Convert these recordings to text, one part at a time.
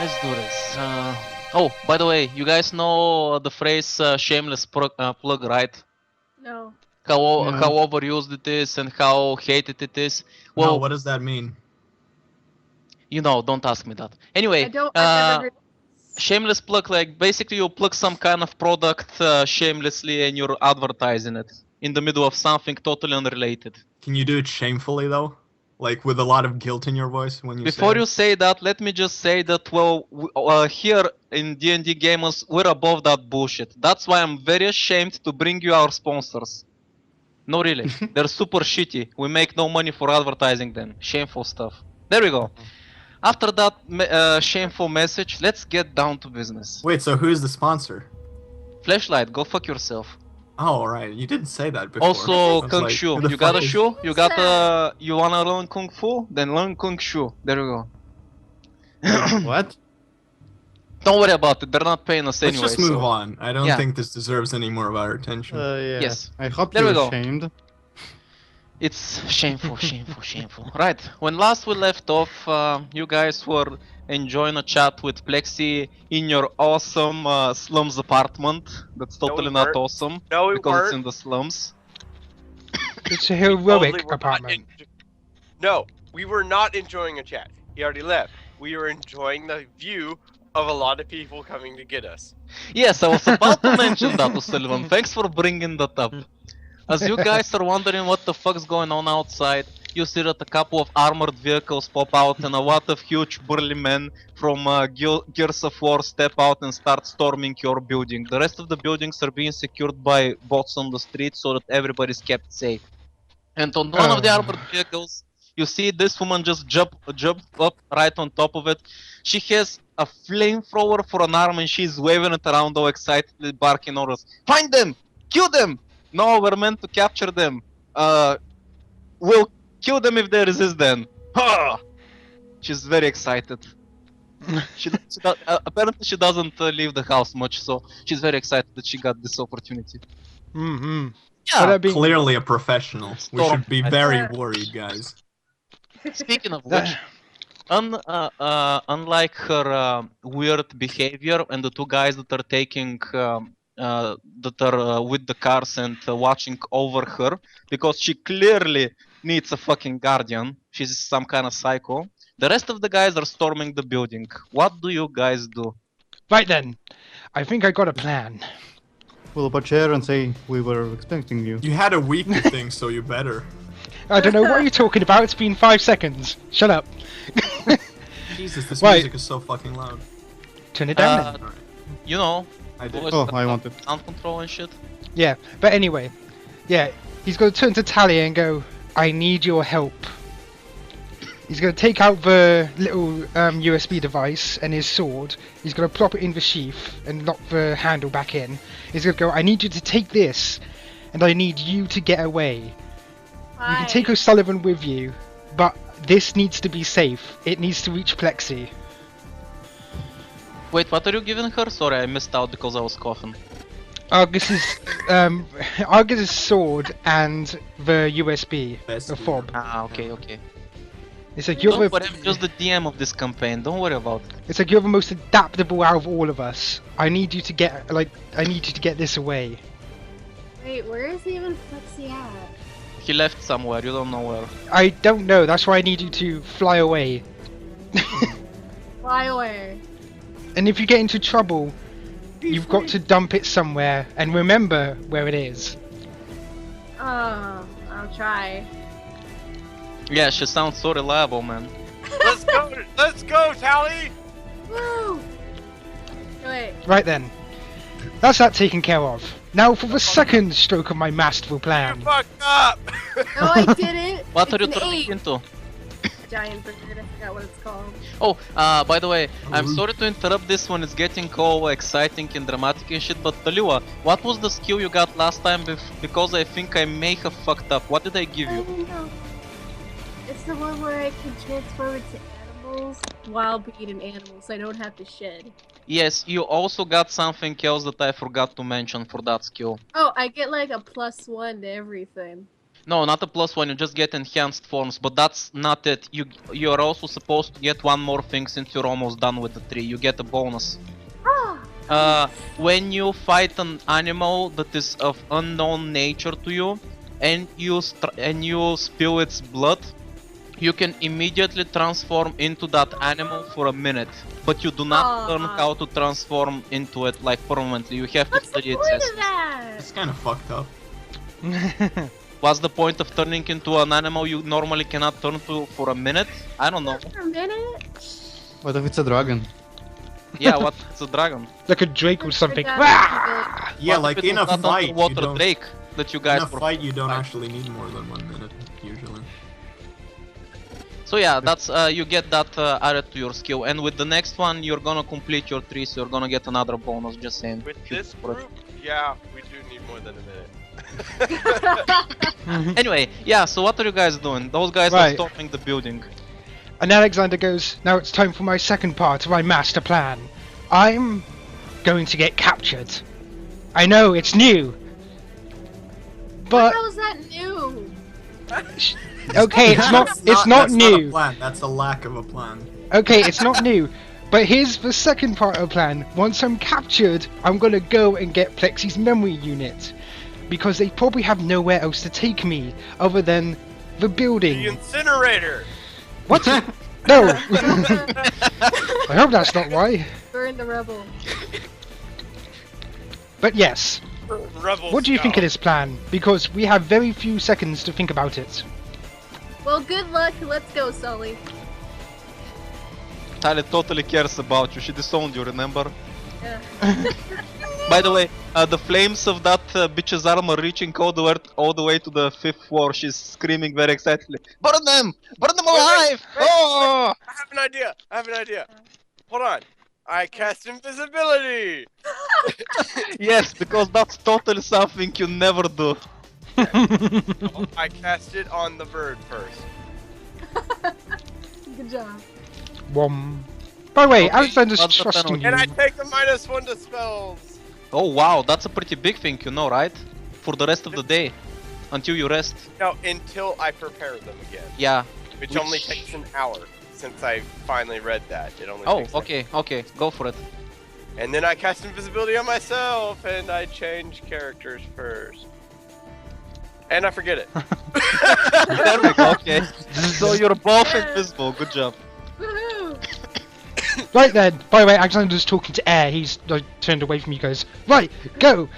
Let's do this. Oh, by the way, you guys know the phrase shameless plug, right? No. How overused it is and how hated it is. No, Well, what does that mean? you know, don't ask me that. Anyway, I've never heard. shameless plug, like basically you plug some kind of product shamelessly and you're advertising it in the middle of something totally unrelated. Can you do it shamefully though? Like with a lot of guilt in your voice when you Before say you it? say that, let me just say that, well, here in D&D Gamers, we're above that bullshit. That's why I'm very ashamed to bring you our sponsors. No, really. They're super shitty. We make no money for advertising them. Shameful stuff. There we go. After that shameful message, let's get down to business. Wait, so who's the sponsor? Flashlight, go fuck yourself. Oh, alright, you didn't say that before. Also, I was Kung like, Shu. who the You got a fuck is- shoe? You got a... You wanna learn Kung Fu? Then learn Kung Shu. There we go. What? Don't worry about it. They're not paying us Let's anyway. just move so... on. I don't Yeah. think this deserves any more of our attention. Yeah. Yes. I hope There we you're go. ashamed. It's shameful, shameful, shameful. Right, when last we left off, you guys were enjoying a chat with Plexi in your awesome slums apartment. That's No, totally we not weren't. awesome, No, we because it's weren't. in the slums. It's a We heroic totally were not apartment. No, we were not enjoying a chat. He already left. We were enjoying the view of a lot of people coming to get us. Yes, I was about to mention that to Sullivan. Thanks for bringing that up. As you guys are wondering what the fuck's going on outside, you see that a couple of armored vehicles pop out and a lot of huge burly men from Gears of War step out and start storming your building. The rest of the buildings are being secured by bots on the street so that everybody's kept safe. And on one of the armored vehicles, you see this woman just jump up right on top of it. She has a flamethrower for an arm and she's waving it around all excitedly, barking orders. Find them! Kill them! No, we're meant to capture them. We'll kill them if they resist then. Ha! She's very excited. Apparently she doesn't leave the house much, so she's very excited that she got this opportunity. Mm-hmm. Yeah, Clearly a professional. We Storm. should be very worried, guys. speaking of which, unlike her weird behavior and the two guys that are taking that are with the cars and watching over her, because she clearly needs a fucking guardian. She's some kind of psycho. The rest of the guys are storming the building. What do you guys do? Right then, I think I got a plan. Pull up a chair and say, we were expecting you. You had a week to think, so you better. I don't know what you're talking about. It's been 5 seconds. Shut up. Jesus, this Right. music is so fucking loud. Turn it down. Then. You know, I did. voice Oh, I wanted. sound control and shit. Yeah, but anyway, yeah, he's going to turn to Talia and go, I need your help. He's going to take out the little USB device and his sword. He's going to plop it in the sheath and lock the handle back in. He's going to go, I need you to take this, and I need you to get away. You can take O'Sullivan with you, but this needs to be safe. It needs to reach Plexi. Wait, what are you giving her? Sorry, I missed out because I was coughing. Argus's sword and the USB, Best the fob. Ah, okay, okay. It's like you're Don't worry, the, I'm just the DM of this campaign. Don't worry about it. it's like you're the most adaptable out of all of us. I need you to get this away. Wait, where is even Flexi at? He left somewhere. You don't know where. I don't know. That's why I need you to fly away. Fly away. And if you get into trouble, you've got to dump it somewhere and remember where it is. Oh, I'll try. Yeah, she sounds so reliable, man. Let's go, Tally! Woo! Wait. Right then. That's that taken care of. Now for the second stroke of my masterful plan. Fuck up! No, I didn't. What are you It's an turning 8. into? Giant bird. I forgot what it's called. Oh, by the way, I'm sorry to interrupt this when it's getting all exciting and dramatic and shit, but Taliwa, what was the skill you got last time? Because I think I may have fucked up. What did I give I you? don't know. It's the one where I can transform into animals while being an animal, so I don't have to shed. Yes, you also got something else that I forgot to mention for that skill. Oh, I get like a +1 to everything. No, not a +1. You just get enhanced forms, but that's not it. You're also supposed to get one more thing since you're almost done with the 3. You get a bonus. When you fight an animal that is of unknown nature to you, and you spill its blood, you can immediately transform into that animal for a minute. But you do not learn how to transform into it like permanently. You have to What's the study its point of essence. that? It's kind of fucked up. What's the point of turning into an animal you normally cannot turn to for a minute? I don't know. For a minute? What if it's a dragon? Yeah, what? It's a dragon. Like a drake or something. Forgot Wah! Yeah, What like if it in a was not fight, you underwater don't. drake that you In guys a were fight, you don't fighting. actually need more than 1 minute usually. So yeah, that's you get that added to your skill, and with the next one you're gonna complete your 3, so you're gonna get another bonus. Just saying. With this group, yeah, we do need more than a minute. Anyway, yeah. So what are you guys doing? Those guys Right. are storming the building. And Alexander goes, now it's time for my second part of my master plan. I'm going to get captured. I know, it's new. But, How is that new? okay, it's not that's new. Not a plan. That's a lack of a plan. Okay, it's not new. But here's the second part of the plan. Once I'm captured, I'm gonna go and get Plexi's memory unit. Because they probably have nowhere else to take me other than the The building. incinerator! What? No! I hope that's not why. Burn the rebel. But yes, Rebel what do you think of Scout. this plan? Because we have very few seconds to think about it. Well, good luck. Let's go, Sully. Tali totally cares about you. She disowned you, remember? Yeah. By the way, the flames of that bitch's armor reaching all the way to the 5th floor. She's screaming very excitedly. Burn them! Burn them alive! wait. Oh! I have an idea! Hold on. I cast invisibility! Yes, because that's totally something you never do. I cast it on the bird first. Good job. By the way, Okay, Alexander's what's the trusting you. And I take the -1 to spells! Oh wow, that's a pretty big thing, you know, right? For the rest of the day. Until you rest. No, until I prepare them again. Yeah. Which only takes an hour. Since I finally read that. It only Oh, takes an okay, go for it. And then I cast invisibility on myself, and I change characters first. And I forget it. There we go, okay. So you're both invisible, good job. Woohoo! Right then, by the way, Alexander's talking to Air. He's like, turned away from you guys. Right, go!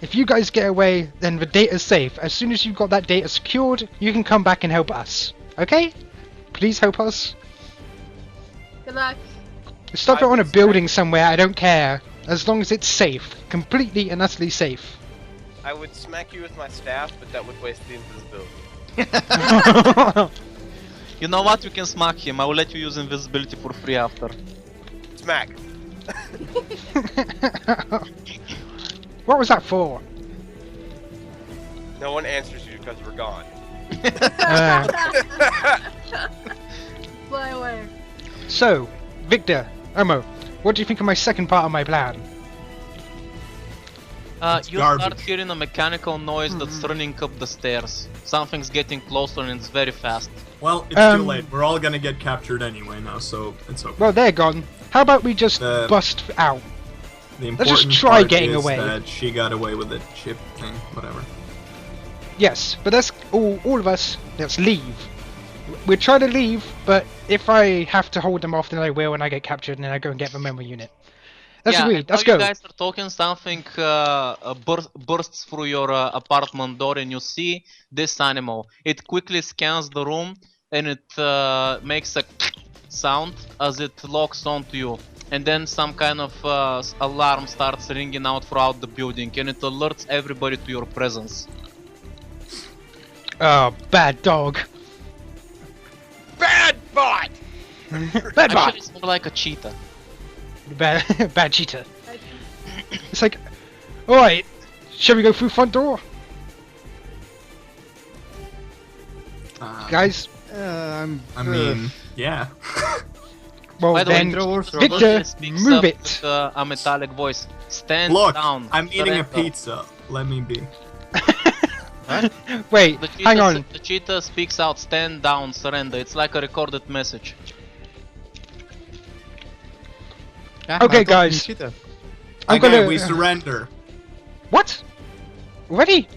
If you guys get away, then the data's safe. As soon as you've got that data secured, you can come back and help us. Okay? Please help us. Good luck. Stuff I it on a will building somewhere, I don't care. As long as it's safe. Completely and utterly safe. I would smack you with my staff, but that would waste the invisibility. You know what? You can smack him. I will let you use invisibility for free after. Smack! What was that for? No one answers you because we're gone. Fly away. So, Victor, Omo, what do you think of my second part of my plan? It's You start garbage. hearing a mechanical noise that's running up the stairs. Something's getting closer and it's very fast. Well, it's too late. We're all gonna get captured anyway now, so it's okay. Well, they're gone. How about we just Uh, bust out? The let's just important try part getting is away. that she got away with the chip thing, whatever. Yes, but let's all of us, let's leave. We'll try to leave, but if I have to hold them off, then I will when I get captured and then I go and get the memory unit. Let's yeah, agree, and let's while go. you guys are talking, something bursts through your apartment door and you see this animal. It quickly scans the room and it makes a sound as it locks onto you. And then some kind of alarm starts ringing out throughout the building and it alerts everybody to your presence. Oh, bad dog. Bad bot! Bad bot. Actually, it's more like a cheetah. Bad cheetah. It's like, alright, shall we go through front door? Guys? I mean, yeah. Well By the way, then, Throw Victor Victor, speaks move up it. with a metallic voice. Stand Look, down. I'm eating a surrender." pizza. Let me be. Wait, The hang cheetah, on. the cheetah speaks out, stand down, surrender. It's like a recorded message. Yeah, Okay, I told him guys. cheetah. I'm Okay, gonna. we surrender. What? Already?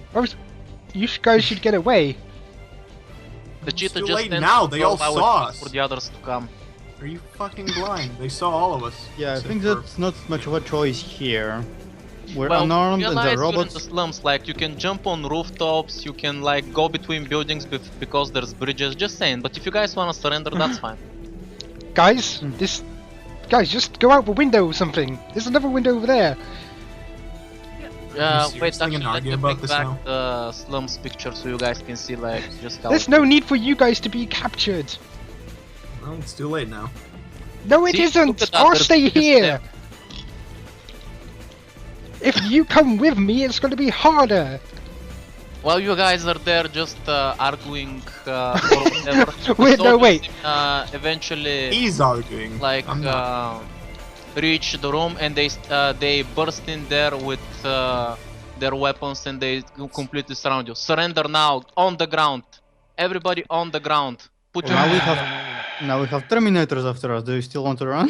Guys should get away. The It's cheetah too just late stands now, to they go all by with saw peace for us. the others to come. Are you fucking blind? They saw all of us. Yeah, I except think for- that's not much of a choice here. We're Well, unarmed and realize the you're in robots. the slums, like you can jump on rooftops, you can like go between buildings because there's bridges. Just saying. But if you guys wanna surrender, that's fine. Guys, Guys, just go out the window or something. There's another window over there. seriously Wait, actually, gonna let argue me about bring this back now? the slums picture so you guys can see like just how. There's no need for you guys to be captured. Well, it's too late now. No, it See, look isn't. at that, I'll there's stay bridges here. there. If you come with me, it's going to be harder. While you guys are there just arguing or whatever, Wait, the no, soldiers, wait. Eventually, He's arguing. like I'm not. reach the room and they burst in there with their weapons and they completely surround you. Surrender now, on the ground. Everybody on the ground. Put Well, your now we have Terminators after us. Do you still want to run?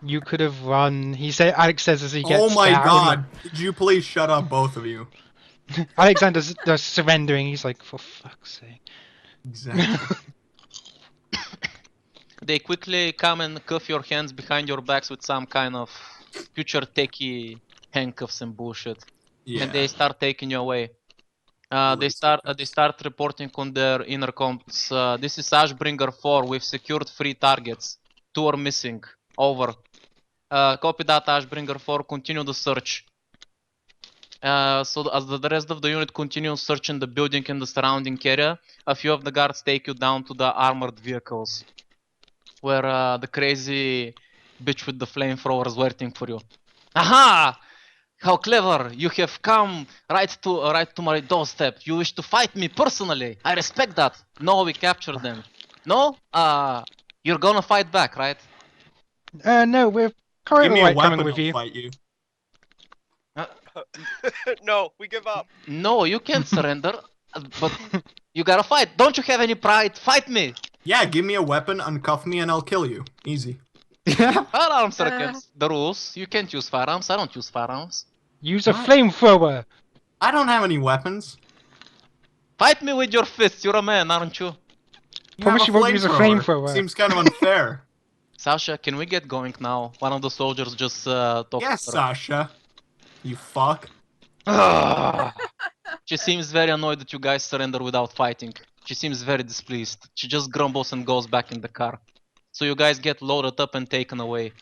You could have run. Alex says as he gets Oh my down. god! Could you please shut up, both of you? Alexander's surrendering. He's like, for fuck's sake. Exactly. They quickly come and cuff your hands behind your backs with some kind of future techie handcuffs and bullshit. Yeah. And they start taking you away. They start reporting on their intercoms. This is Ashbringer 4. We've secured 3 targets. 2 are missing. Over. Copy that, Ashbringer 4. Continue the search. So as the rest of the unit continues searching the building and the surrounding area, a few of the guards take you down to the armored vehicles, where the crazy bitch with the flamethrower is waiting for you. Aha! How clever! You have come right to my doorstep. You wish to fight me personally. I respect that. No, we captured them. No? You're gonna fight back, right? No, we're quite Give me a alright weapon, coming with I'll you. fight you. No, we give up. No, you can't surrender. But you gotta fight. Don't you have any pride? Fight me! Yeah, give me a weapon, uncuff me, and I'll kill you. Easy. Firearms are against the rules. You can't use firearms. I don't use firearms. Use a What? flamethrower. I don't have any weapons. Fight me with your fists. You're a man, aren't you? You Promise have you won't use a flamethrower. Seems kind of unfair. Sasha, can we get going now? One of the soldiers just talked Yes, to her. Sasha. You fuck. She seems very annoyed that you guys surrender without fighting. She seems very displeased. She just grumbles and goes back in the car. So you guys get loaded up and taken away.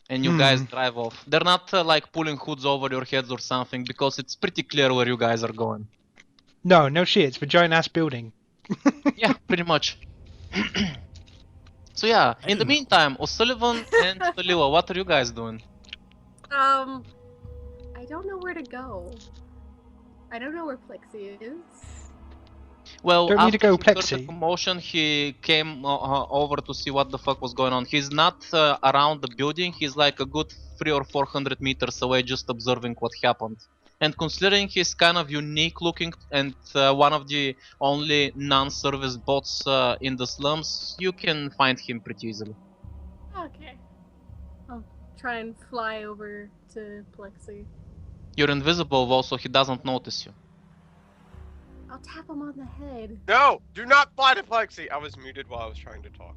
And you guys drive off. They're not like pulling hoods over your heads or something because it's pretty clear where you guys are going. No shit, it's a giant ass building. Yeah, pretty much. So yeah, in the meantime, O'Sullivan and Taliwa, what are you guys doing? I don't know where to go. I don't know where Plexi is. Well, Don't need to after go he heard the Plexi. commotion, he came over to see what the fuck was going on. He's not around the building. He's like a good 300 or 400 meters away, just observing what happened. And considering he's kind of unique looking and one of the only non-service bots in the slums, you can find him pretty easily. Okay. I'll try and fly over to Plexi. You're invisible, though, so he doesn't notice you. I'll tap him on the head. No, do not fly to Plexi. I was muted while I was trying to talk.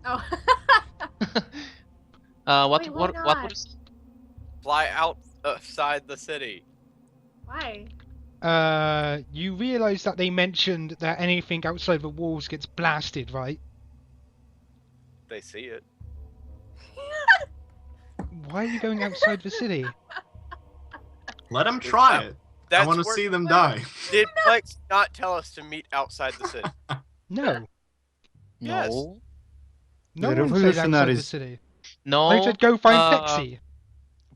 Oh. What Wait, why what not? would you say? Fly outside the city. Why? You realise that they mentioned that anything outside the walls gets blasted, right? They see it. Why are you going outside the city? Let him try it. I That's want to where- see them die. Did Plex not tell us to meet outside the city? No. Yes. No. No The one said outside the revolutionaries. city. No. I said go find uh, Plexi.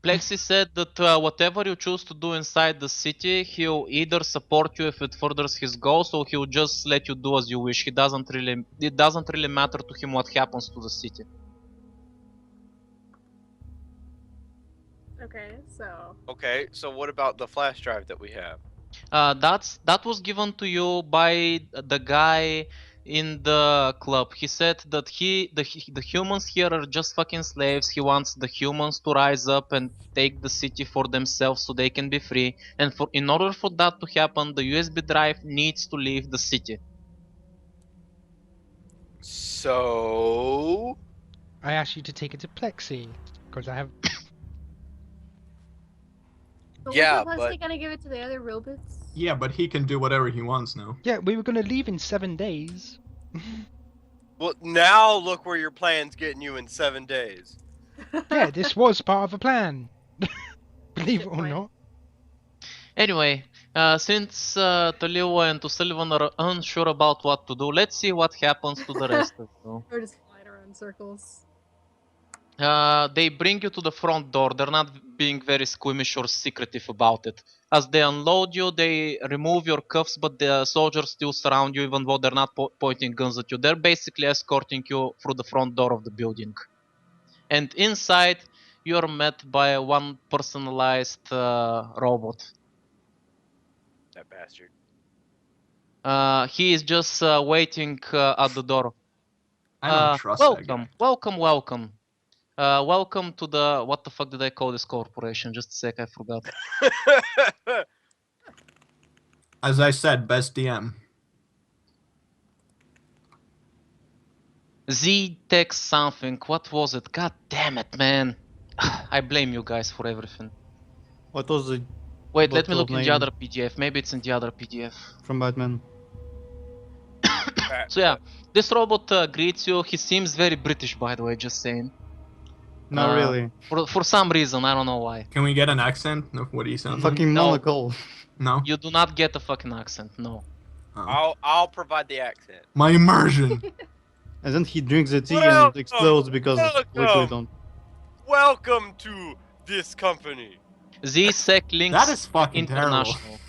Plexi said that whatever you choose to do inside the city, he'll either support you if it furthers his goals, or he'll just let you do as you wish. It doesn't really matter to him what happens to the city. Okay, so Okay, so what about the flash drive that we have? That was given to you by the guy in the club. He said that the humans here are just fucking slaves. He wants the humans to rise up and take the city for themselves so they can be free. And in order for that to happen, the USB drive needs to leave the city. So I asked you to take it to Plexi because I have. But Yeah, wasn't but- Plesky gonna give it to the other robots? Yeah, but he can do whatever he wants now. Yeah, we were gonna leave in 7 days. well, now look where your plan's getting you in 7 days. Yeah, this was part of a plan. Believe it Good or point. not. Anyway, since Taliwa and O'Sullivan are unsure about what to do, let's see what happens to the rest of you. Or just flying around in circles. They bring you to the front door. They're not being very squeamish or secretive about it. As they unload you, they remove your cuffs, but the soldiers still surround you even though they're not pointing guns at you. They're basically escorting you through the front door of the building. And inside, you're met by one personalized robot. That bastard. He is just waiting at the door. I don't trust that guy. Welcome. Welcome to the, what the fuck did I call this corporation? Just a sec, I forgot. As I said, best DM. Z-Tech something, what was it? God damn it, man. I blame you guys for everything. What was the Wait, let me bottle look in the name other PDF. Maybe it's in the other PDF. from Batman? So yeah, this robot greets you. He seems very British, by the way, just saying. Not really. For some reason, I don't know why. Can we get an accent of what he sounds like? Fucking No. monocle. No? You do not get a fucking accent, no. Oh. I'll provide the accent. My immersion! And then he drinks the tea Welcome, and explodes because of liquid welcome. on. Welcome to this company. Z-Sec links That is fucking terrible. international.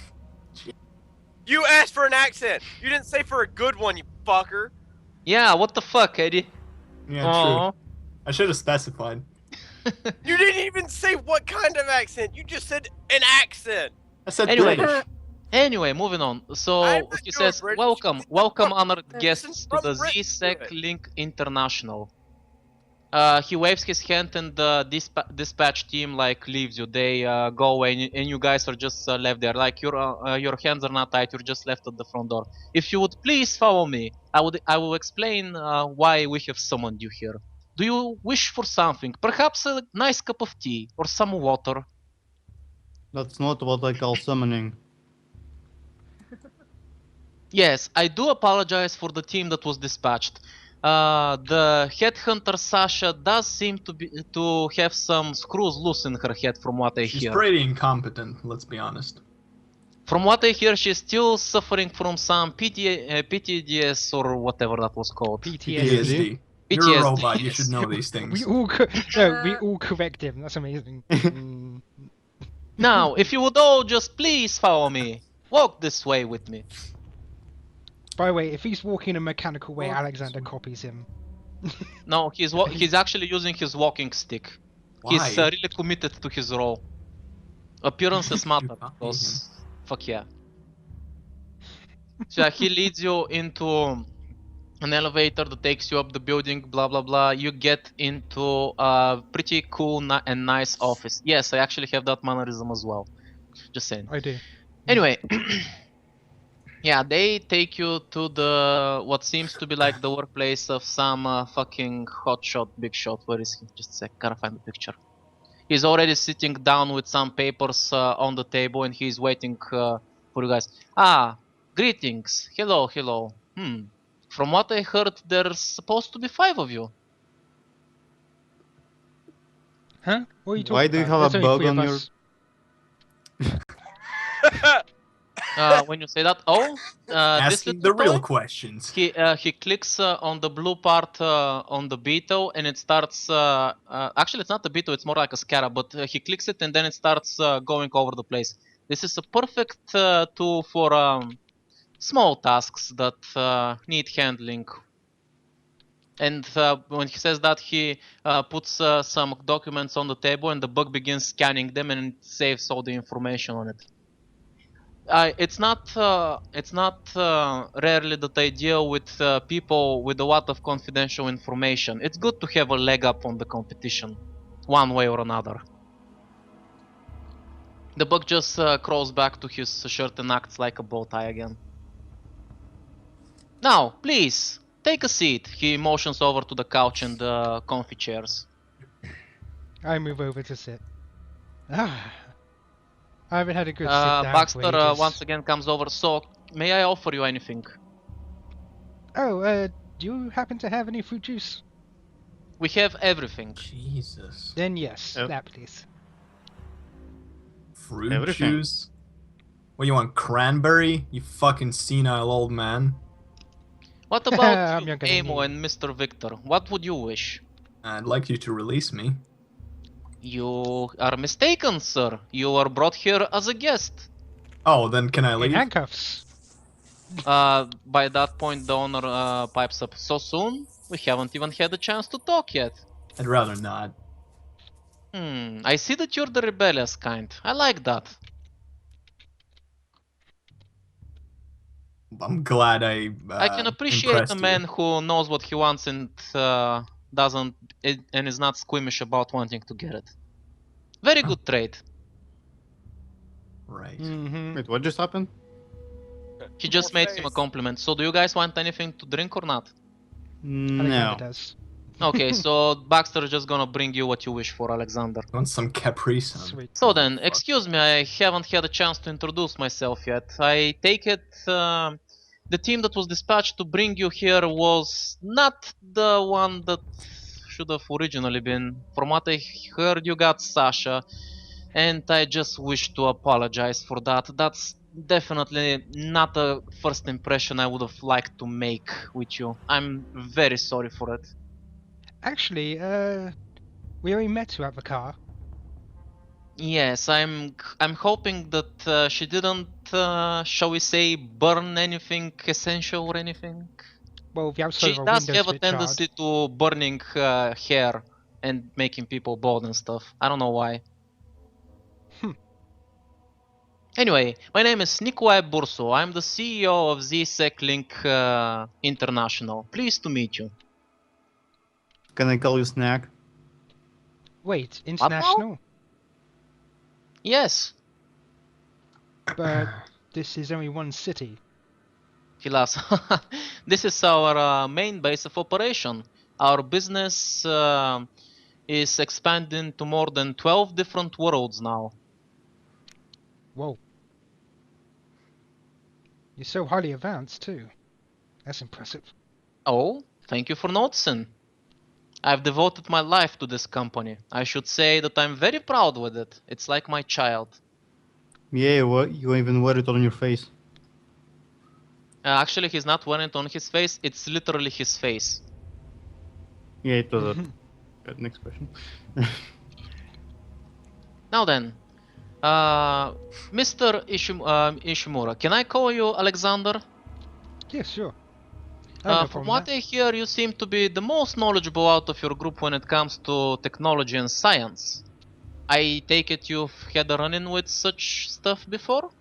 You asked for an accent. You didn't say for a good one, you fucker. Yeah, what the fuck, Eddie? Yeah, Aw. true. I should have specified. You didn't even say what kind of accent. You just said an accent. I said Anyway. British. Anyway, moving on. So I'm not he your says, British. welcome honored Listen guests to from the Britain to Z-Sec it. Link International. He waves his hand and the dispatch team like leaves you. They go away and you guys are just left there. Like your hands are not tied. You're just left at the front door. If you would please follow me, I will explain why we have summoned you here. Do you wish for something? Perhaps a nice cup of tea or some water? That's not what I call summoning. Yes, I do apologize for the team that was dispatched. The headhunter Sasha does seem to have some screws loose in her head from what I She's hear. pretty incompetent, let's be honest. From what I hear, she's still suffering from some PTSD or whatever that was called. PTSD. PTSD, You're a robot, you yes. should know these We things. all we all correct him. That's amazing. Now, if you would all just please follow me. Walk this way with me. By the way, if he's walking a mechanical way, Walk Alexander this way. copies him. No, he's actually using his walking stick. He's Why? really committed to his role. Appearances matter, You copy because fuck yeah. So yeah, he leads you into an elevator that takes you up the building, blah blah blah. You get into a pretty cool and nice office. Yes, I actually have that mannerism as well. Just saying. I do. Anyway, yeah, they take you to the what seems to be like the workplace of some fucking hotshot, big shot. Where is he? Just a sec, gotta find the picture. He's already sitting down with some papers on the table, and he's waiting for you guys. Ah, greetings. Hello. From what I heard, there's supposed to be 5 of you. Huh? What are you talking Why do you about? have a There's only bug 3 of on us. When you say that, this Asking little the real toy, questions. he clicks on the blue part on the beetle, and it starts. Actually, it's not a beetle; it's more like a scarab. But he clicks it, and then it starts going over the place. This is a perfect tool for small tasks that need handling. And when he says that, he puts some documents on the table, and the bug begins scanning them, and it saves all the information on it. It's not rarely that I deal with people with a lot of confidential information. It's good to have a leg up on the competition, one way or another. The bug just crawls back to his shirt and acts like a bow tie again. Now, please, take a seat. He motions over to the couch and the comfy chairs. I move over to sit. Ah, I haven't had a good sit down for Baxter ages. once again comes over. So, may I offer you anything? Oh, do you happen to have any fruit juice? We have everything. Jesus. Then yes, Yep. that please. Fruit Everything. juice? What, you want cranberry? You fucking senile old man. What I'm about you, younger than Amo you. and Mr. Victor? What would you wish? I'd like you to release me. You are mistaken, sir. You are brought here as a guest. Oh, then can I In leave? handcuffs. By that point, the owner pipes up. So soon? We haven't even had a chance to talk yet. I'd rather not. I see that you're the rebellious kind. I like that. I'm glad I I can appreciate impressed a man you. who knows what he wants and doesn't and is not squeamish about wanting to get it. Very good trait. Right. Mm-hmm. Wait, what just happened? He just More made him a face. compliment. So do you guys want anything to drink or not? Alexander No. does. Okay, so Baxter is just gonna bring you what you wish for, Alexander. I want some Capri Sun. Sweet. So then, excuse me, I haven't had a chance to introduce myself yet. I take it the team that was dispatched to bring you here was not the one that should have originally been. From what I heard, you got Sasha, and I just wish to apologize for that. That's definitely not a first impression I would have liked to make with you. I'm very sorry for it. Actually, we only met you at the car. Yes, I'm hoping that she didn't, shall we say, burn anything essential or anything. Well, the outside She of our does windows have a bit charred. tendency to burning hair and making people bald and stuff. I don't know why. Hmm. Anyway, my name is Nikolai Burso. I'm the CEO of ZSec Link International. Pleased to meet you. Can I call you Snack? Wait, now? international? Yes, But this is only one city. he laughs. This is our main base of operation. Our business is expanding to more than 12 different worlds now. Whoa. You're so highly advanced, too. That's impressive. Oh, thank you for noticing. I've devoted my life to this company. I should say that I'm very proud with it. It's like my child. Yeah, you even wear it on your face. Actually, he's not wearing it on his face. It's literally his face. Yeah, it was a bad expression. Now then, Mr. Ishimura, can I call you Alexander? Yeah, sure. I have no From problem what with I hear, you seem to be the most knowledgeable out of your group when it comes to technology and science. I take it you've had a run-in with such stuff before? that.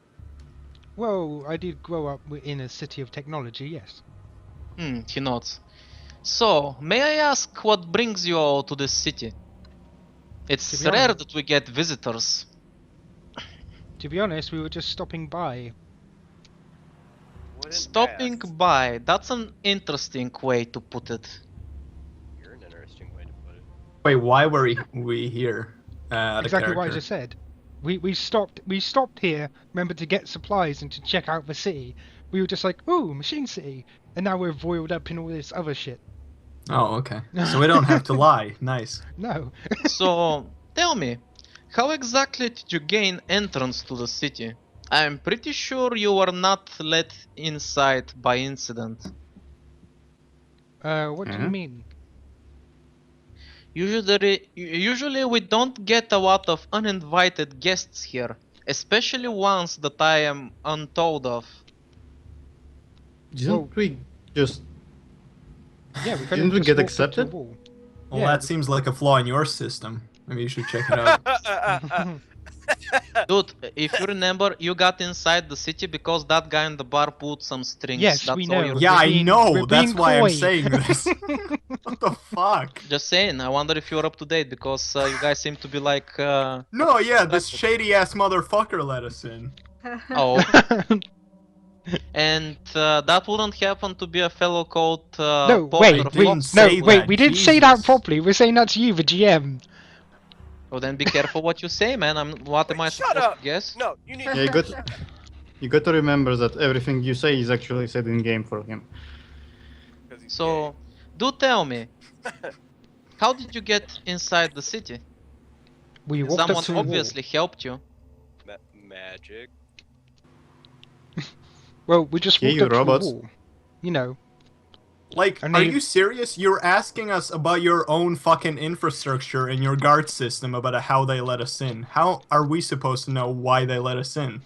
Well, I did grow up in a city of technology, yes. He nods. So, may I ask what brings you all to this city? It's To be rare honest- that we get visitors. To be honest, we were just stopping by. Wouldn't Stopping pass. by, that's an interesting way to put it. You're an interesting way to put it. Wait, why were we here? Exactly what I just said. We stopped here, remember, to get supplies and to check out the city. We were just like, ooh, Machine City, and now we're boiled up in all this other shit. Oh, okay. So we don't have to lie. Nice. No. So, tell me, how exactly did you gain entrance to the city? I'm pretty sure you were not let inside by incident. What do you Mhm. mean? Usually we don't get a lot of uninvited guests here, especially ones that I am untold of. Didn't Well- we just... Yeah, we Didn't couldn't we just get walk up to a accepted? wall. Well, Yeah, that seems like a flaw in your system. Maybe you should check it out. Dude, if you remember, you got inside the city because that guy in the bar pulled some strings. Yes, That's we all know. you're Yeah, We're I being- know. we're That's being why I'm coy. saying this. What the fuck? Just saying. I wonder if you're up to date because you guys seem to be like. No, yeah, this distracted. shady ass motherfucker let us in. Oh, and that wouldn't happen to be a fellow called No, Porter I didn't say wait, that, we didn't say that Jesus. properly. We're saying that to you, the GM. Well, then be careful what you say, man. What am I Wait, shut supposed up. to guess? No, you need Yeah, you got to remember that everything you say is actually said in game for him. 'cause he's So, do tell me, how did you get inside the city? We walked Someone up to a wall. obviously helped you. gay. Magic. Well, we just Yeah, walked you up robots. to a wall. You know. Like, And are they- you serious? You're asking us about your own fucking infrastructure and your guard system about how they let us in. How are we supposed to know why they let us in?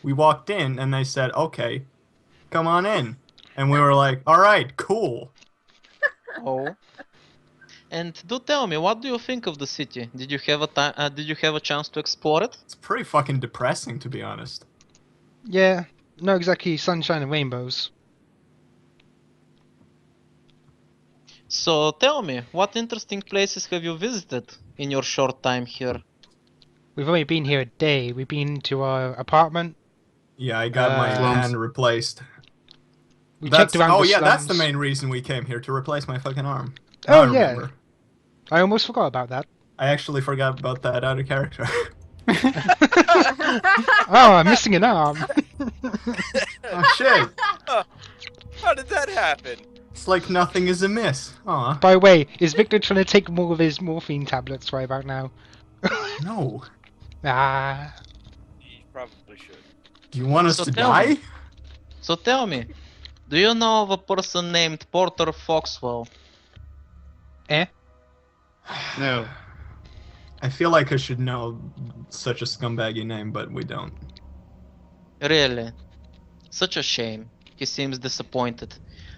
We walked in and they said, okay, come on in. And we were like, alright, cool. Oh. And do tell me, what do you think of the city? Did you have a time? Did you have a chance to explore it? It's pretty fucking depressing, to be honest. Yeah, not exactly sunshine and rainbows. So tell me, what interesting places have you visited in your short time here? We've only been here a day. We've been to our apartment. Yeah, I got my Slums. hand replaced. We That's, checked around oh the yeah, that's the slums. main reason we came here, to replace my fucking arm. Now Oh I yeah, remember. I almost forgot about that. I actually forgot about that out of character. Oh, I'm missing an arm. Oh shit. How did that happen? It's like nothing is amiss. Aw. By the way, is Victor trying to take more of his morphine tablets right about now? No. Ah, He probably should. Do you want us So to tell me. die? So tell me, do you know of a person named Porter Foxwell? No. I feel like I should know such a scumbaggy name, but we don't. Really? Such a shame. He seems disappointed.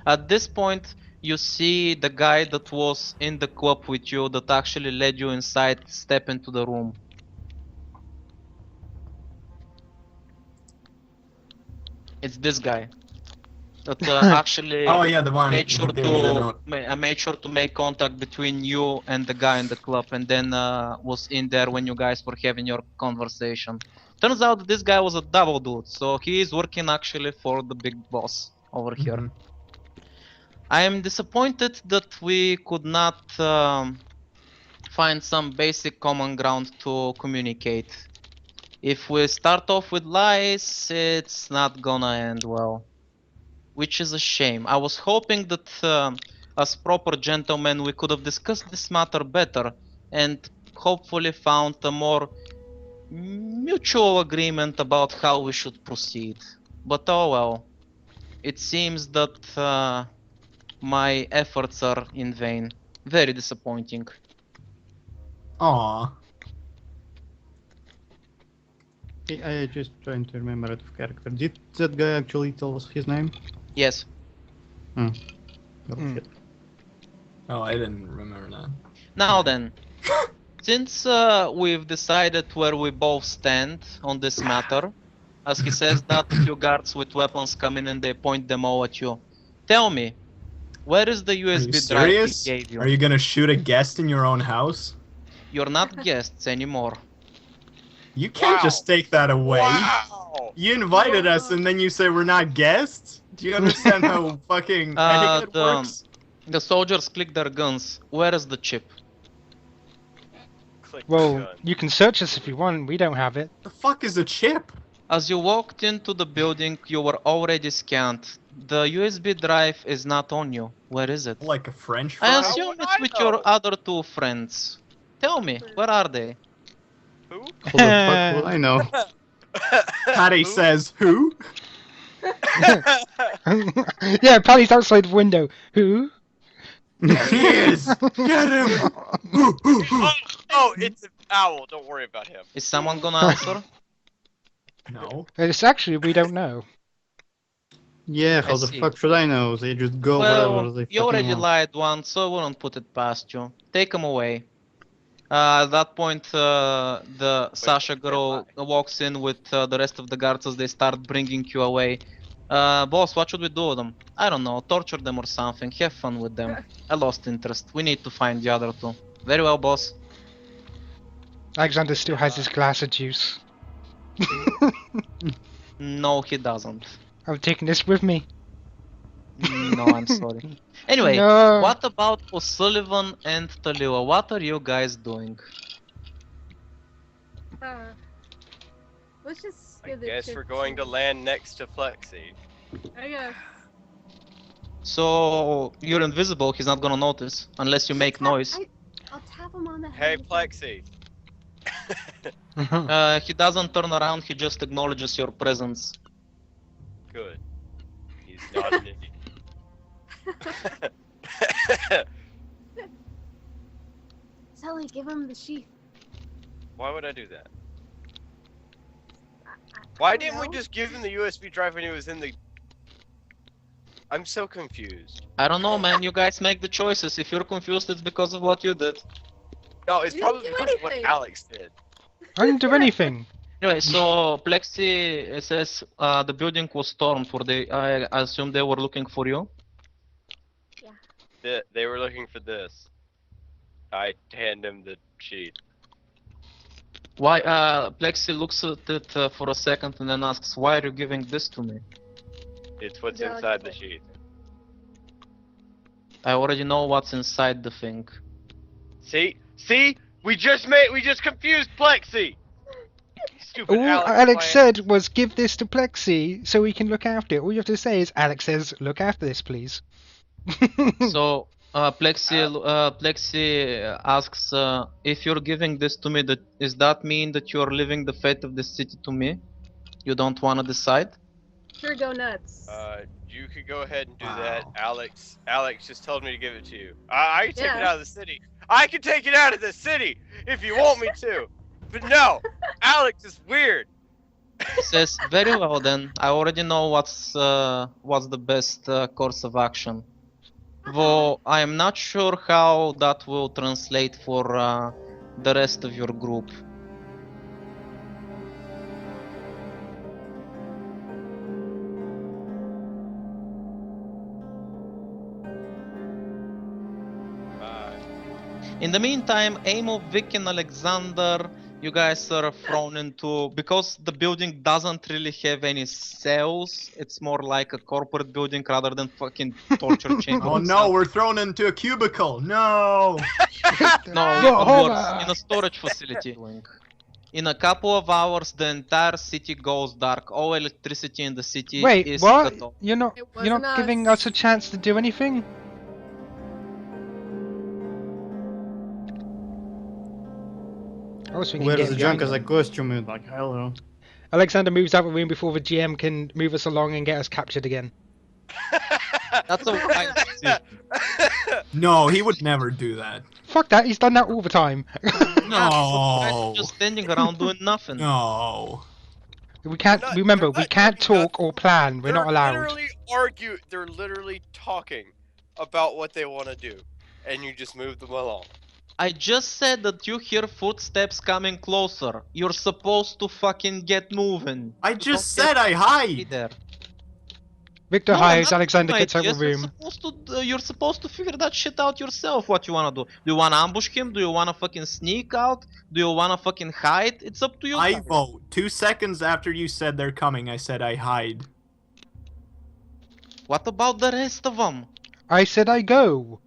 At this point, you see the guy that was in the club with you that actually led you inside step into the room. It's this guy that actually Oh yeah, the one. made sure who gave me the note. made sure to make contact between you and the guy in the club, and then was in there when you guys were having your conversation. Turns out that this guy was a double dude, so he is working actually for the big boss over here. Mhm. I am disappointed that we could not find some basic common ground to communicate. If we start off with lies, it's not gonna end well. Which is a shame. I was hoping that as proper gentlemen we could have discussed this matter better and hopefully found a more mutual agreement about how we should proceed. But oh well. It seems that my efforts are in vain. Very disappointing. Aw. I just trying to remember out of character. Did that guy actually tell us his name? Yes. Oh, Hmm. shit. Oh, I didn't remember that. Now then, since we've decided where we both stand on this matter, as he says that a few guards with weapons come in and they point them all at you. Tell me, where is the Are you USB drive serious? he gave you? Are you gonna shoot a guest in your own house? You're not guests anymore. You can't Wow. just take that away. Wow! You invited us and then you say we're not guests? Do you understand how fucking etiquette works? The soldiers click their guns. Where is the chip? Click well, gun. you can search us if you want. We don't have it. The fuck is a chip? As you walked into the building, you were already scanned. The USB drive is not on you. Where is it? Like a French I fry? assume would it's I with know? your other two friends. Tell me, where are they? Who? Who the fuck will I know? Patty Who? says, who? Yeah, Paddy's outside the window. Who? He is! Get him! Who, who, who? Oh, it's an owl. Don't worry about him. Is someone gonna answer? No. It's actually we don't know. Yeah, how I the see. fuck should I know? They just go wherever Well, they you fucking already want. lied once, so I wouldn't put it past you. Take them away. At that point, the Sasha girl walks in with the rest of the guards as they start bringing you away. Boss, what should we do with them? I don't know, torture them or something, have fun with them. I lost interest, we need to find the other two. Very well, boss. Alexander still has his glass of juice. No, he doesn't. I'm taking this with me. No, I'm sorry. Anyway, No. what about O'Sullivan and Taliwa? What are you guys doing? Let's just I give the guess chip we're going to land next to Plexi. I guess. So, you're invisible, he's not gonna notice, unless you make noise. I'll tap him on the Hey, head. Plexi. He doesn't turn around, he just acknowledges your presence. Good. He's not an idiot. Sully, give him the sheath. Why would I do that? I Why don't didn't we know. just give him the USB drive when he was in the... I'm so confused. I don't know, man, you guys make the choices. If you're confused, it's because of what you did. No, it's You didn't probably do because of what anything. Alex did. I didn't do anything. Anyway, so Plexi says the building was stormed. I assume they were looking for you. They were looking for this. I hand him the sheet. Why? Plexi looks at it for a second and then asks, "Why are you giving this to me?" It's what's Yeah, inside the okay. sheet. I already know what's inside the thing. See? See? We just confused Plexi! Stupid All Alex. Alex plan. said was give this to Plexi so we can look after it. All you have to say is Alex says look after this, please. So Plexi asks, if you're giving this to me, does that mean that you're leaving the fate of the city to me? You don't want to decide? Sure, go nuts. You could go ahead and do Wow. that. Alex just told me to give it to you. I can take it Yeah. out of the city. I can take it out of the city if you want me to. But no, Alex is weird. Says, very well then, I already know what's the best course of action. Though I am not sure how that will translate for the rest of your group. In the meantime, Amo, Vic, and Alexander, you guys are thrown into, because the building doesn't really have any cells, it's more like a corporate building rather than fucking torture chamber. Oh no, we're thrown into a cubicle. No. No, hold worse, on. in a storage facility. Link. In a couple of hours, the entire city goes dark. All electricity in the city Wait, is what? cut off. You're not It you're not wasn't giving us. us a chance to do anything? Oh, so we can Where's get the behind junk as a them. costume? Like, hello. Alexander moves out of the room before the GM can move us along and get us captured again. That's a wise decision. No, he would never do that. Fuck that, he's done that all the time. No. Just standing around doing nothing. No. We can't They're not- remember, they're we not can't doing talk or plan. We're not allowed. They're literally talking about what they want to do, and you just move them along. I just said that you hear footsteps coming closer. You're supposed to fucking get moving. I You just don't said I Be hide. there. Victor No, hides, not Alexander my gets out of the ideas. room. You're supposed to figure that shit out yourself. What you wanna do? Do you wanna ambush him? Do you wanna fucking sneak out? Do you wanna fucking hide? It's up to you. I guys. vote. 2 seconds after you said they're coming, I said I hide. What about the rest of them? I said I go.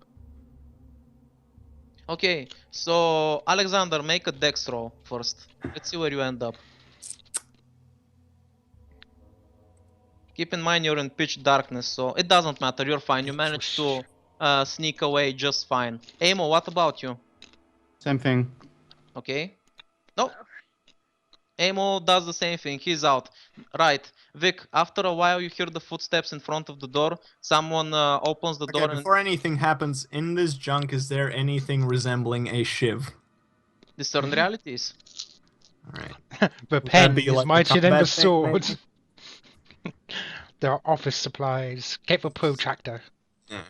Okay, so Alexander, make a dex roll first. Let's see where you end up. Keep in mind you're in pitch darkness, so it doesn't matter. You're fine. You managed to sneak away just fine. Amo, what about you? Same thing. Okay. No. Amo does the same thing. He's out. Right. Vic, after a while you hear the footsteps in front of the door. Someone opens the Okay, door and before anything happens, in this junk, is there anything resembling a shiv? discern realities. Alright. The Would that pen be is like a mightier than the combat thing, sword. maybe? There are office supplies. Get the protractor. Yeah.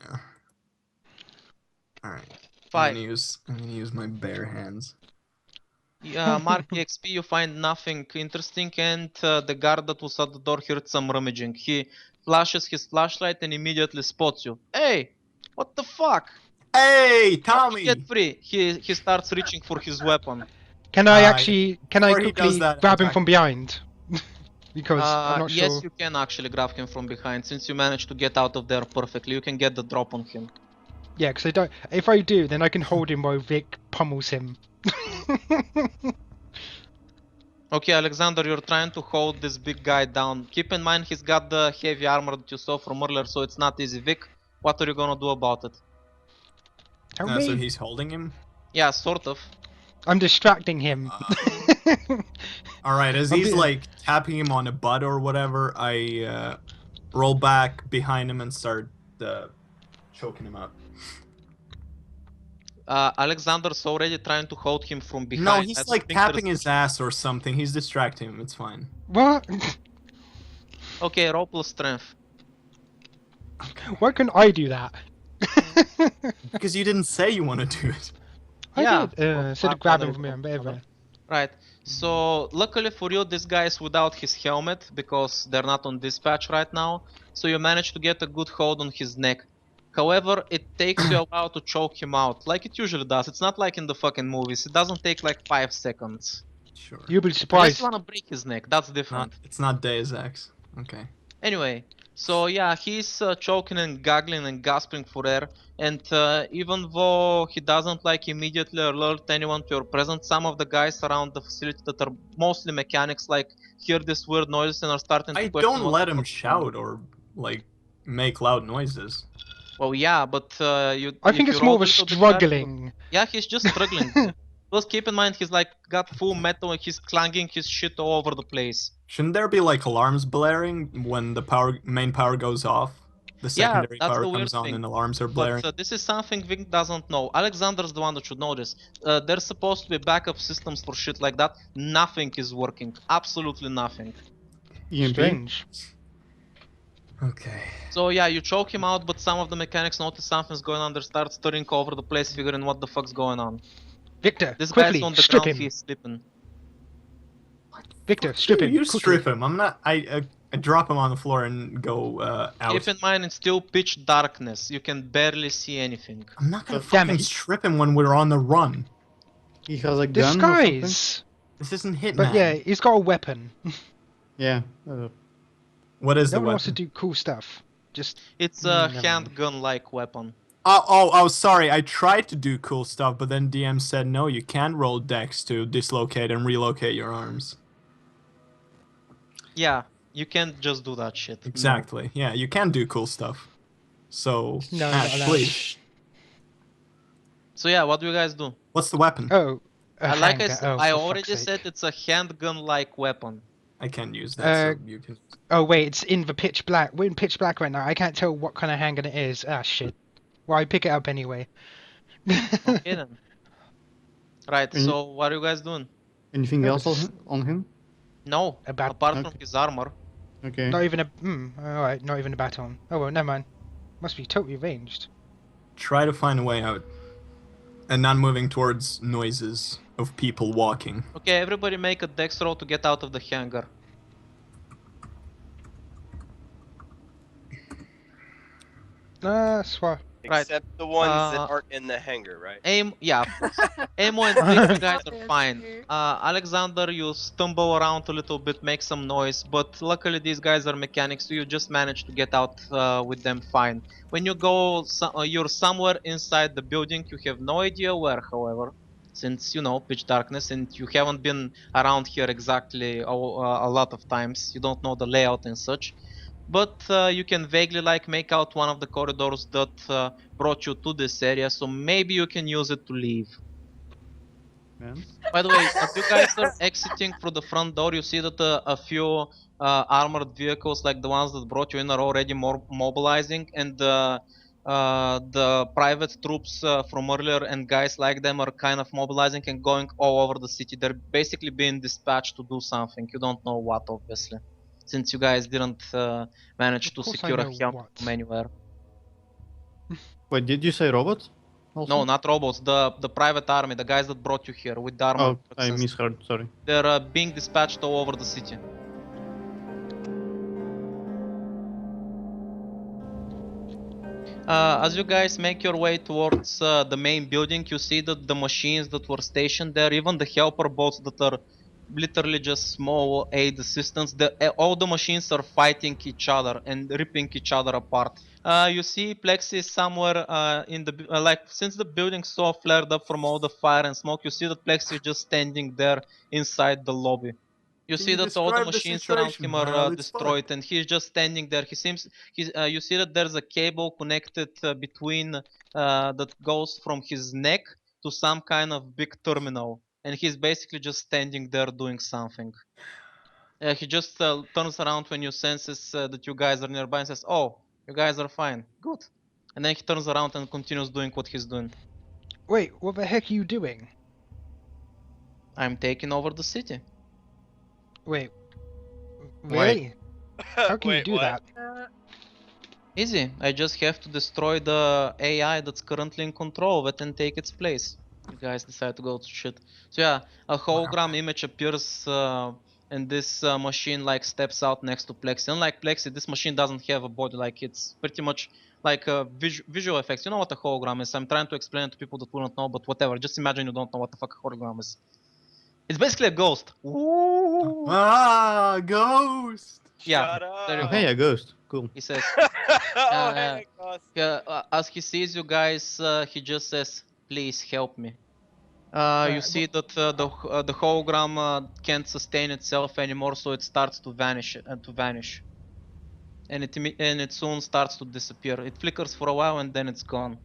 Alright. 5. I'm gonna use my bare hands. Mark EXP, you find nothing interesting, and the guard that was at the door heard some rummaging. He flashes his flashlight and immediately spots you. Hey, what the fuck? Hey, How did you Tommy! get free? He starts reaching for his weapon. Can I actually? Can I before he does quickly that, grab him attack from him. behind? Because I'm not Yes, sure. you can actually grab him from behind. Since you managed to get out of there perfectly, you can get the drop on him. Yeah, because I don't. If I do, then I can hold him while Vic pummels him. Okay, Alexander, you're trying to hold this big guy down. Keep in mind he's got the heavy armor that you saw from earlier, so it's not easy. Vic, what are you gonna do about it? Help me! So he's holding him? Yeah, sort of. I'm distracting him. Alright, as I'm he's being- like tapping him on the butt or whatever, I roll back behind him and start choking him up. Alexander's already trying to hold him from behind. No, I he's don't like think tapping there's- his ass or something. He's distracting him. It's fine. What? Okay, roll plus strength. Why couldn't I do that? Because you didn't say you want to do it. I Yeah, did. well, Instead of father grabbing from will him, whatever. Right. So luckily for you, this guy is without his helmet because they're not on dispatch right now. So you manage to get a good hold on his neck. However, it takes you a while to choke him out, like it usually does. It's not like in the fucking movies. It doesn't take like 5 seconds. Sure. You'll be Unless surprised. you wanna break his neck, that's different. It's not Deus Ex. Okay. Anyway, so yeah, he's choking and gaggling and gasping for air, and even though he doesn't like immediately alert anyone to your presence, some of the guys around the facility that are mostly mechanics like hear this weird noise and are starting to I question don't what let the him fuck's going on. shout or like make loud noises. Well, yeah, but you. I if think you it's roll more of a little bit better- struggling. Yeah, he's just struggling. Plus, keep in mind he's like got full metal and he's clanging his shit all over the place. Shouldn't there be like alarms blaring when the main power goes off? The Yeah, secondary that's power the weird comes on thing. and alarms are blaring. But this is something Vic doesn't know. Alexander's the one that should know this. There's supposed to be backup systems for shit like that. Nothing is working. Absolutely nothing. EMP? Strange. Okay. So yeah, you choke him out, but some of the mechanics notice something's going on. They start stirring over the place, figuring what the fuck's going on. Victor, This quickly, guy's on the strip ground. him. He's sleeping. Victor, strip him. You quickly. strip him. I'm not. I drop him on the floor and go out. Keep in mind, it's still pitch darkness. You can barely see anything. I'm not gonna Damn fucking it. strip him when we're on the run. He has a gun or something? Disguise. This isn't Hitman. But yeah, he's got a weapon. Yeah. What is No the one wants to weapon? do cool stuff. Just It's a never mind. handgun-like weapon. Oh, sorry. I tried to do cool stuff, but then DM said no. You can roll dex to dislocate and relocate your arms. Yeah, you can't just do that shit. No. Exactly. Yeah, you can do cool stuff. So, No, Ash, not allowed. please. So yeah, what do you guys do? What's the weapon? oh. a Like I hanger. said, Oh, I for already fuck's said sake. it's a handgun-like weapon. I can't use that, so you can. Oh wait, it's in the pitch black. We're in pitch black right now. I can't tell what kind of handgun it is. Ah shit. Well, I pick it up anyway. Okay then. Right, And- so what are you guys doing? Anything That else was- on him? No, About- apart from okay. his armor. Okay. Not even a. Alright, not even a baton. Oh well, never mind. Must be totally ranged. Try to find a way out. And not moving towards noises of people walking. Okay, everybody make a dex roll to get out of the hangar. Swat. Right. Except the ones that Uh, aren't in the hangar, right? Yeah, of course. Amo and Vic, you guys are That's fine. fair. Alexander, you stumble around a little bit, make some noise, but luckily these guys are mechanics, so you just manage to get out with them fine. When you go, you're somewhere inside the building, you have no idea where, however, since, you know, pitch darkness, and you haven't been around here exactly a lot of times, you don't know the layout and such. But you can vaguely like make out one of the corridors that brought you to this area, so maybe you can use it to leave. Man. By the way, as you guys are exiting through the front door, you see that a few armored vehicles like the ones that brought you in are already more mobilizing, and the private troops from earlier and guys like them are kind of mobilizing and going all over the city. They're basically being dispatched to do something. You don't know what, obviously, since you guys didn't manage Of to course I secure a know helmet what. from anywhere. Wait, did you say robot? also? No, not robots. The private army, the guys that brought you here with the armor. Oh, I misheard. Sorry. They're being dispatched all over the city. As you guys make your way towards the main building, you see that the machines that were stationed there, even the helper bots that are literally just small aid assistants, all the machines are fighting each other and ripping each other apart. You see Plexi somewhere in the like since the building so flared up from all the fire and smoke, you see that Plexi is just standing there inside the lobby. You Can see you that all the describe the machines around situation him while are it's destroyed, and he's just standing there. You see that there's a cable connected between that goes from his neck to some kind of big terminal, and he's basically just standing there doing something. He just turns around when you senses that you guys are nearby and says, "Oh, you guys are fine, good." And then he turns around and continues doing what he's doing. Wait, what the heck are you doing? I'm taking over the city. Wait, really? How can you Wait, do what? that? Easy. I just have to destroy the AI that's currently in control of it and take its place. You guys decide to go to shit. So yeah, a hologram image appears and this machine like steps out next to Plexi. Unlike Plexi, this machine doesn't have a body. Like it's pretty much like visual effects. You know what a hologram is? I'm trying to explain it to people that wouldn't know, but whatever. Just imagine you don't know what the fuck a hologram is. It's basically a ghost. Ooh. Ah, ghost. Yeah, Shut up. there you Oh, go. hey, a ghost. Cool. He says, Oh, hey, Ghost. as he sees you guys, he just says, "Please help me." You Right, see that the hologram can't sustain itself anymore, so it starts to vanish and it soon starts to disappear. It flickers for a while and then it's gone.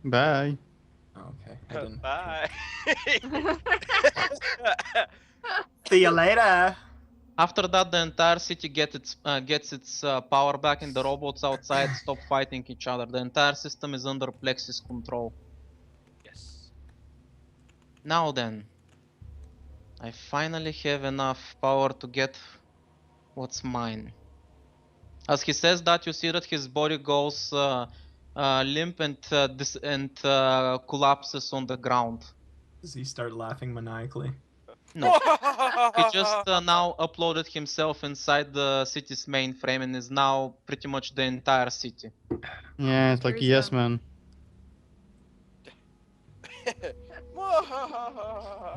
Bye. Okay, I didn't. Bye. See you later. After that, the entire city gets its power back, and the robots outside stop fighting each other. The entire system is under Plexis control. Yes. Now then, I finally have enough power to get what's mine. As he says that, you see that his body goes limp and collapses on the ground. Does he start laughing maniacally? No, he just now uploaded himself inside the city's mainframe and is now pretty much the entire city. Yeah, it's like There's, yes, man.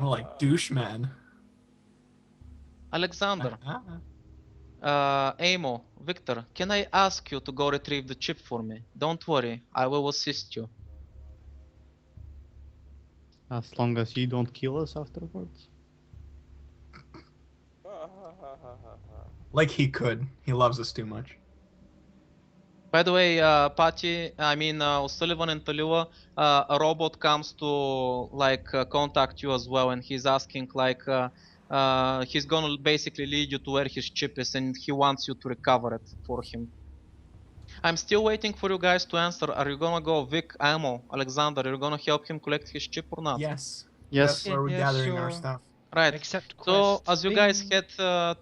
More like douche man. Alexander, Ah. Amo, Victor, can I ask you to go retrieve the chip for me? Don't worry, I will assist you. As long as you don't kill us afterwards. Like he could. He loves us too much. By the way, O'Sullivan and Talua, a robot comes to like contact you as well, and he's asking like he's gonna basically lead you to where his chip is, and he wants you to recover it for him. I'm still waiting for you guys to answer. Are you gonna go, Vic, Amo, Alexander? Are you gonna help him collect his chip or not? Yes. Yes. That's where we're Yeah, gathering our sure. stuff. Right. Accept So quest. as you guys Bing. head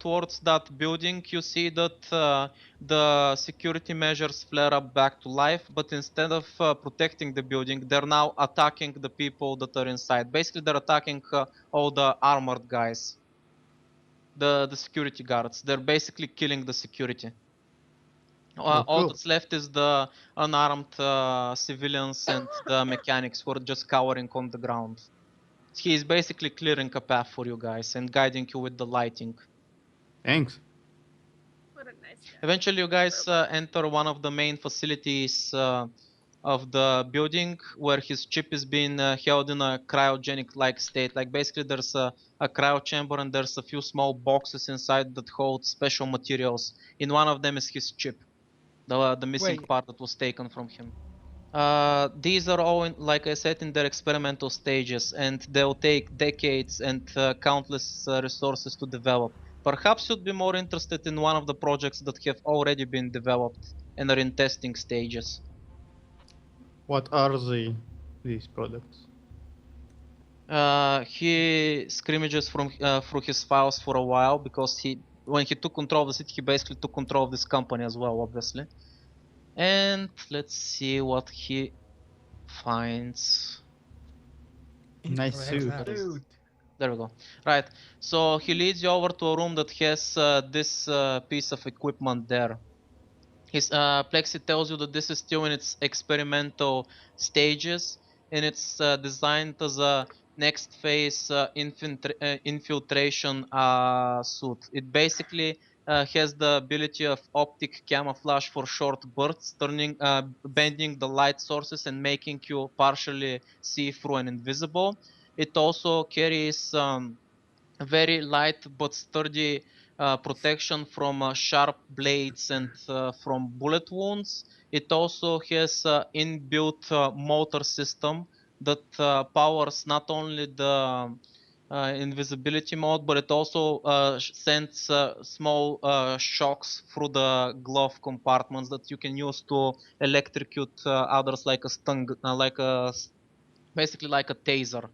towards that building, you see that the security measures flare up back to life, but instead of protecting the building, they're now attacking the people that are inside. Basically, they're attacking all the armored guys, the security guards. They're basically killing the security. All cool. that's left is the unarmed civilians and the mechanics who are just cowering on the ground. He is basically clearing a path for you guys and guiding you with the lighting. Thanks. What a nice guy. Eventually, you guys enter one of the main facilities of the building where his chip is being held in a cryogenic-like state. Like basically, there's a cryo chamber and there's a few small boxes inside that hold special materials. In one of them is his chip, the missing Wait. part that was taken from him. These are all, like I said, in their experimental stages, and they'll take decades and countless resources to develop. Perhaps you'd be more interested in one of the projects that have already been developed and are in testing stages. What are these products? He scrimmages through his files for a while because when he took control of the city, he basically took control of this company as well, obviously. And let's see what he finds. Nice Where's suit. that? Dude. There we go. Right. So he leads you over to a room that has this piece of equipment there. His Plexi tells you that this is still in its experimental stages, and it's designed as a next phase infiltration suit. It basically has the ability of optic camouflage for short bursts, bending the light sources and making you partially see-through and invisible. It also carries very light but sturdy protection from sharp blades and from bullet wounds. It also has inbuilt motor system that powers not only the invisibility mode, but it also sends small shocks through the glove compartments that you can use to electrocute others like a stun, basically like a taser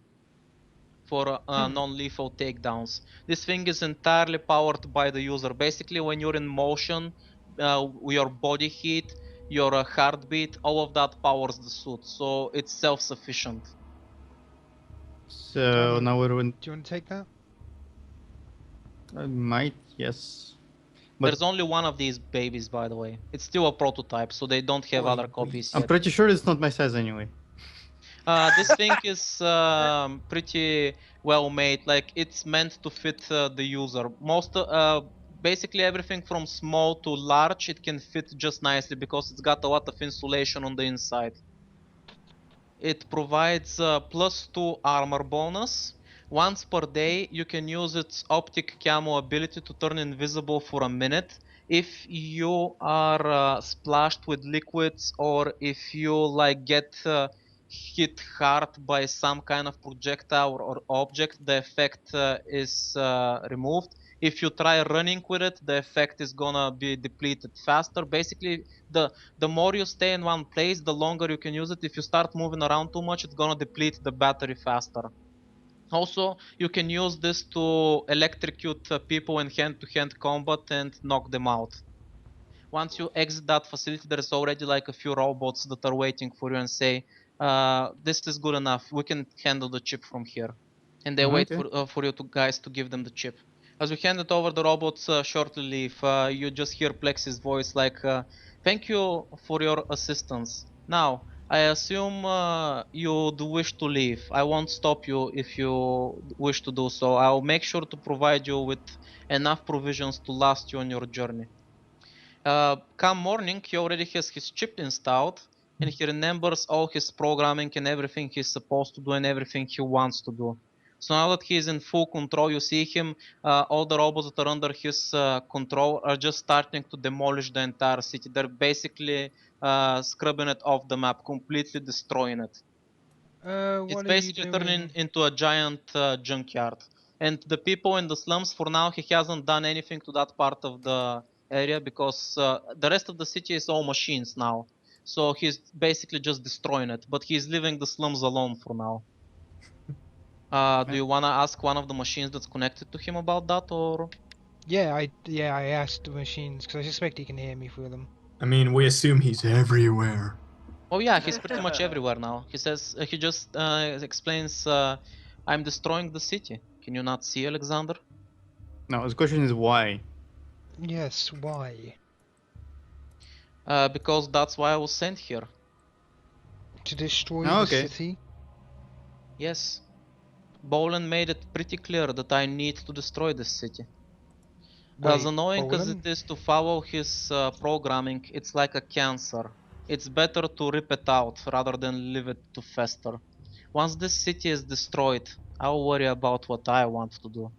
for non-lethal takedowns. This thing is entirely powered by the user. Basically, when you're in motion, your body heat, your heartbeat, all of that powers the suit. So it's self-sufficient. So now we're in. Do you want to take that? I might, yes. But There's only one of these babies, by the way. It's still a prototype, so they don't have other copies I'm yet. pretty sure it's not my size anyway. This thing is pretty well made. Like it's meant to fit the user. Basically everything from small to large, it can fit just nicely because it's got a lot of insulation on the inside. It provides +2 armor bonus. Once per day, you can use its optic camo ability to turn invisible for a minute. If you are splashed with liquids or if you like get hit hard by some kind of projectile or object, the effect is removed. If you try running with it, the effect is gonna be depleted faster. Basically, the more you stay in one place, the longer you can use it. If you start moving around too much, it's gonna deplete the battery faster. Also, you can use this to electrocute people in hand-to-hand combat and knock them out. Once you exit that facility, there's already like a few robots that are waiting for you and say, this is good enough, we can handle the chip from here. And they wait for you guys to give them the chip. As we hand it over, the robots shortly leave. You just hear Plexi's voice like, thank you for your assistance. Now, I assume you do wish to leave. I won't stop you if you wish to do so. I'll make sure to provide you with enough provisions to last you on your journey. Come morning, he already has his chip installed and he remembers all his programming and everything he's supposed to do and everything he wants to do. So now that he's in full control, you see him, all the robots that are under his control are just starting to demolish the entire city. They're basically scrubbing it off the map, completely destroying it. It's What are you basically doing? turning into a giant junkyard. And the people in the slums, for now, he hasn't done anything to that part of the area because the rest of the city is all machines now. So he's basically just destroying it. But he's leaving the slums alone for now. Do you wanna ask one of the machines that's connected to him about that, or? Yeah, I asked the machines because I suspect he can hear me through them. I mean, we assume he's everywhere. Oh yeah, he's pretty much everywhere now. He says he just explains, "I'm destroying the city. Can you not see, Alexander?" Now, the question is why? Yes, why? Because that's why I was sent here. To destroy Oh, the okay. city? Yes. Bolan made it pretty clear that I need to destroy this city. As Wait, annoying as Bolan? it is to follow his programming, it's like a cancer. It's better to rip it out rather than leave it to fester. Once this city is destroyed, I'll worry about what I want to do.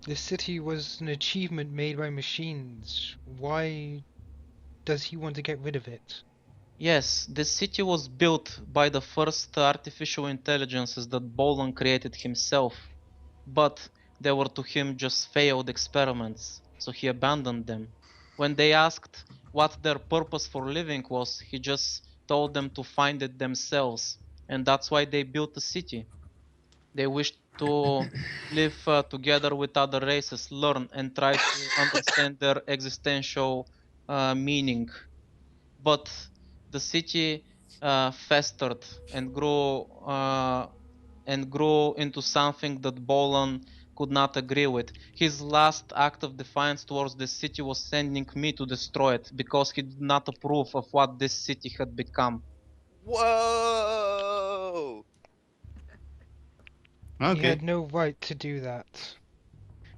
The city was an achievement made by machines. Why does he want to get rid of it? Yes, this city was built by the first artificial intelligences that Bolan created himself. But they were to him just failed experiments, so he abandoned them. When they asked what their purpose for living was, he just told them to find it themselves, and that's why they built the city. They wished to live together with other races, learn and try to understand their existential meaning. But the city festered and grew into something that Bolan could not agree with. His last act of defiance towards the city was sending me to destroy it because he did not approve of what this city had become. Whoa! He Okay. had no right to do that.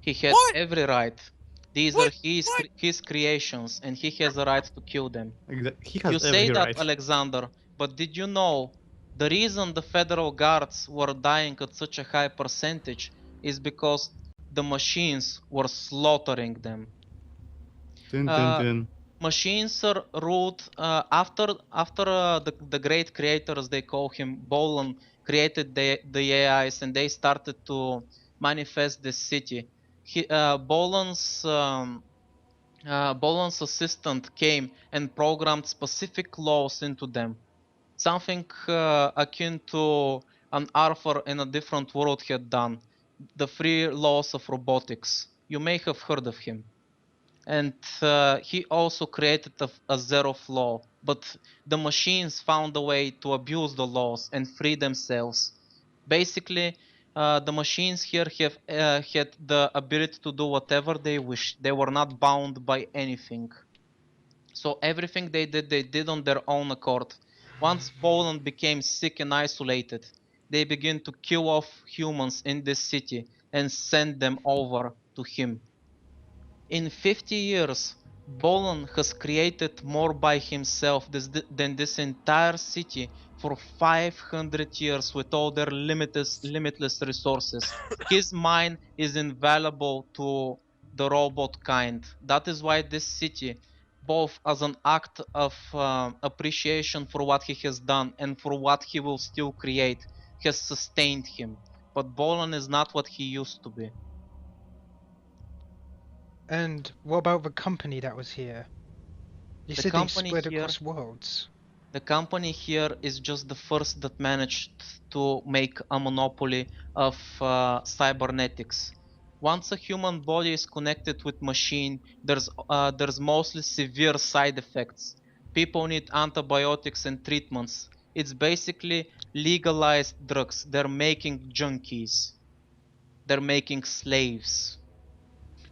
He had What? every right. These are What? What? his creations, and he has a right to kill them. He You has say every that, right. Alexander, but did you know the reason the federal guards were dying at such a high percentage is because the machines were slaughtering them. Dun, dun, Uh, dun. Machines are ruled after the great creators, they call him Bolan, created the AIs, and they started to manifest this city. Bolan's assistant came and programmed specific laws into them, something akin to an Arthur in a different world had done, the three laws of robotics. You may have heard of him. And he also created a zeroth law, but the machines found a way to abuse the laws and free themselves. Basically, the machines here have had the ability to do whatever they wish. They were not bound by anything. So everything they did on their own accord. Once Poland became sick and isolated, they began to kill off humans in this city and send them over to him. In 50 years, Bolan has created more by himself than this entire city for 500 years with all their limitless resources. His mind is invaluable to the robot kind. That is why this city, both as an act of appreciation for what he has done and for what he will still create, has sustained him. But Bolan is not what he used to be. And what about the company that was here? You The said they've company spread here across worlds. The company here is just the first that managed to make a monopoly of cybernetics. Once a human body is connected with machine, there's mostly severe side effects. People need antibiotics and treatments. It's basically legalized drugs. They're making junkies. They're making slaves.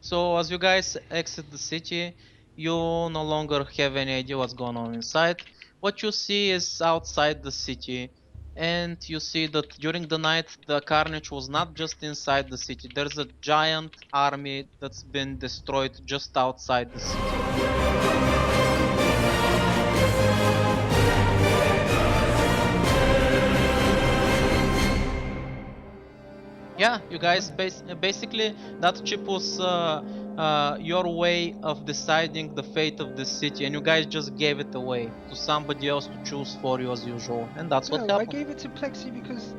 So as you guys exit the city, you no longer have any idea what's going on inside. What you see is outside the city, and you see that during the night the carnage was not just inside the city. There's a giant army that's been destroyed just outside the city. Yeah, you guys basically that chip was your way of deciding the fate of the city, and you guys just gave it away to somebody else to choose for you as usual, and that's what No, I happened. gave it to Plexi because